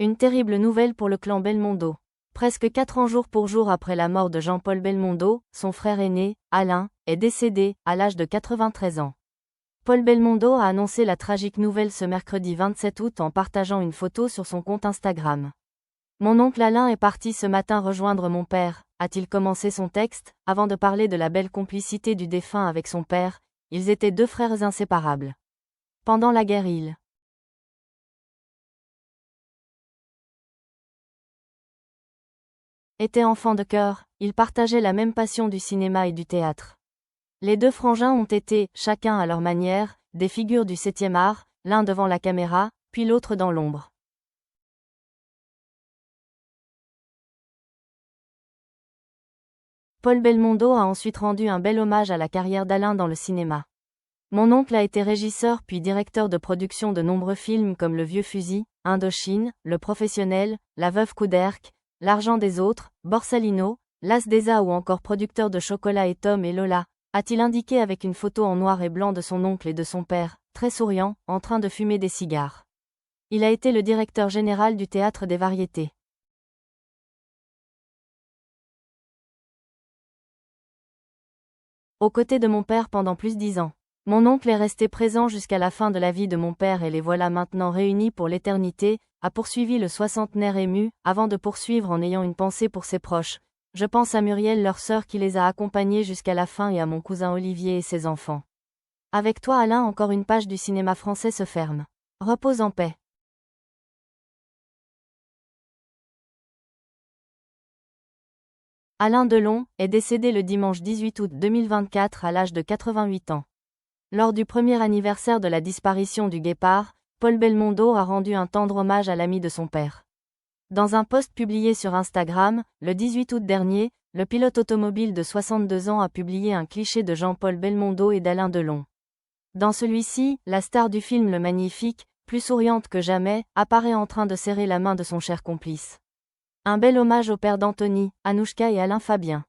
Une terrible nouvelle pour le clan Belmondo. Presque 4 ans jour pour jour après la mort de Jean-Paul Belmondo, son frère aîné, Alain, est décédé, à l'âge de 93 ans. Paul Belmondo a annoncé la tragique nouvelle ce mercredi 27 août en partageant une photo sur son compte Instagram. Mon oncle Alain est parti ce matin rejoindre mon père, a-t-il commencé son texte, avant de parler de la belle complicité du défunt avec son père. Ils étaient deux frères inséparables. Pendant la guerre, ils étaient enfants de cœur, ils partageaient la même passion du cinéma et du théâtre. Les deux frangins ont été, chacun à leur manière, des figures du 7e art, l'un devant la caméra, puis l'autre dans l'ombre. Paul Belmondo a ensuite rendu un bel hommage à la carrière d'Alain dans le cinéma. Mon oncle a été régisseur puis directeur de production de nombreux films comme Le Vieux Fusil, Indochine, Le Professionnel, La Veuve Couderc, L'argent des autres, Borsalino, L'As des As ou encore producteur de Chocolat et Tom et Lola, a-t-il indiqué avec une photo en noir et blanc de son oncle et de son père, très souriant, en train de fumer des cigares. Il a été le directeur général du Théâtre des Variétés. Aux côtés de mon père pendant plus de 10 ans. Mon oncle est resté présent jusqu'à la fin de la vie de mon père et les voilà maintenant réunis pour l'éternité, a poursuivi le soixantenaire ému, avant de poursuivre en ayant une pensée pour ses proches. Je pense à Muriel, leur sœur qui les a accompagnés jusqu'à la fin et à mon cousin Olivier et ses enfants. Avec toi Alain, encore une page du cinéma français se ferme. Repose en paix. Alain Delon est décédé le dimanche 18 août 2024 à l'âge de 88 ans. Lors du premier anniversaire de la disparition du guépard, Paul Belmondo a rendu un tendre hommage à l'ami de son père. Dans un post publié sur Instagram, le 18 août dernier, le pilote automobile de 62 ans a publié un cliché de Jean-Paul Belmondo et d'Alain Delon. Dans celui-ci, la star du film Le Magnifique, plus souriante que jamais, apparaît en train de serrer la main de son cher complice. Un bel hommage aux pères d'Anthony, Anouchka et Alain Fabien.